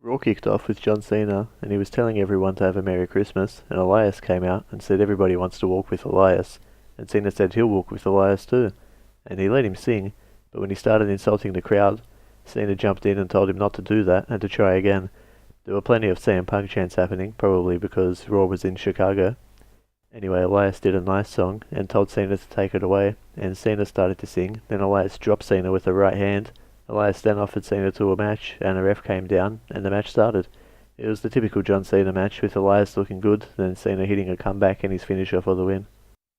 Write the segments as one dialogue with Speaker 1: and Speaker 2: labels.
Speaker 1: Raw kicked off with John Cena, and he was telling everyone to have a Merry Christmas, and Elias came out and said everybody wants to walk with Elias, and Cena said he'll walk with Elias too, and he let him sing, but when he started insulting the crowd, Cena jumped in and told him not to do that and to try again. There were plenty of CM Punk chants happening, probably because Raw was in Chicago. Anyway, Elias did a nice song and told Cena to take it away, and Cena started to sing. Then Elias dropped Cena with the right hand. Elias then offered Cena to a match, and a ref came down, and the match started. It was the typical John Cena match, with Elias looking good, then Cena hitting a comeback and his finisher for the win.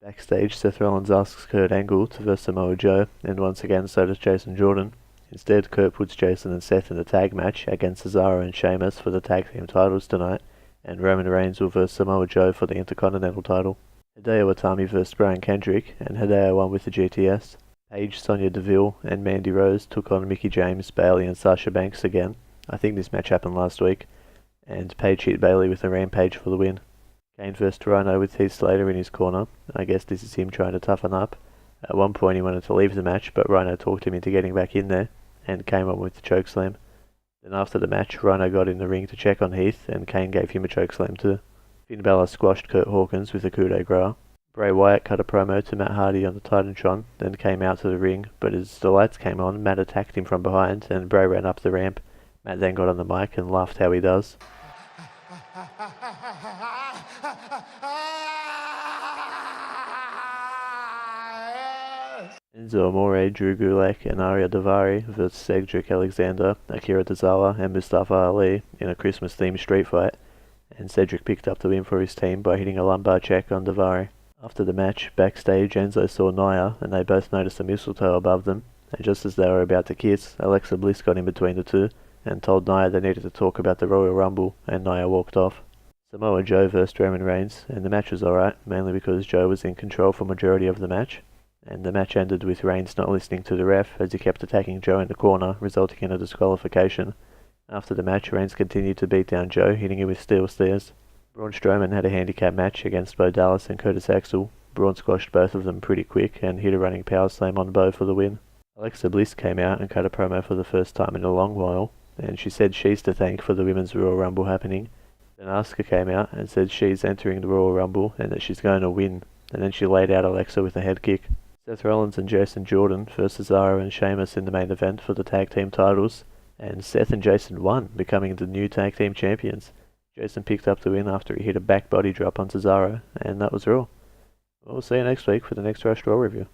Speaker 1: Backstage, Seth Rollins asks Kurt Angle to verse Samoa Joe, and once again so does Jason Jordan. Instead, Kurt puts Jason and Seth in a tag match against Cesaro and Sheamus for the tag team titles tonight, and Roman Reigns will verse Samoa Joe for the Intercontinental title. Hideo Itami versed Brian Kendrick, and Hideo won with the GTS. Paige, Sonya Deville, and Mandy Rose took on Mickie James, Bayley, and Sasha Banks again. I think this match happened last week, and Paige hit Bayley with a rampage for the win. Kane versed Rhino with Heath Slater in his corner. I guess this is him trying to toughen up. At one point he wanted to leave the match, but Rhino talked him into getting back in there, and came on with the chokeslam. Then after the match, Rhino got in the ring to check on Heath, and Kane gave him a chokeslam too. Finn Balor squashed Kurt Hawkins with a coup de grace. Bray Wyatt cut a promo to Matt Hardy on the Titantron, then came out to the ring, but as the lights came on, Matt attacked him from behind, and Bray ran up the ramp. Matt then got on the mic and laughed how he does. Enzo Amore, Drew Gulak, and Arya Daivari vs Cedric Alexander, Akira Tozawa, and Mustafa Ali in a Christmas-themed street fight, and Cedric picked up the win for his team by hitting a lumbar check on Daivari. After the match, backstage, Enzo saw Nia, and they both noticed a mistletoe above them, and just as they were about to kiss, Alexa Bliss got in between the two, and told Nia they needed to talk about the Royal Rumble, and Nia walked off. Samoa Joe versed Roman Reigns, and the match was alright, mainly because Joe was in control for majority of the match, and the match ended with Reigns not listening to the ref as he kept attacking Joe in the corner, resulting in a disqualification. After the match, Reigns continued to beat down Joe, hitting him with steel steers. Braun Strowman had a handicap match against Bo Dallas and Curtis Axel. Braun squashed both of them pretty quick and hit a running power slam on Bo for the win. Alexa Bliss came out and cut a promo for the first time in a long while, and she said she's to thank for the Women's Royal Rumble happening. Then Asuka came out and said she's entering the Royal Rumble and that she's going to win, and then she laid out Alexa with a head kick. Seth Rollins and Jason Jordan versus Cesaro and Sheamus in the main event for the tag team titles, and Seth and Jason won, becoming the new tag team champions. Jason picked up the win after he hit a back body drop on Cesaro, and that was Raw. We'll see you next week for the next Rush Raw review.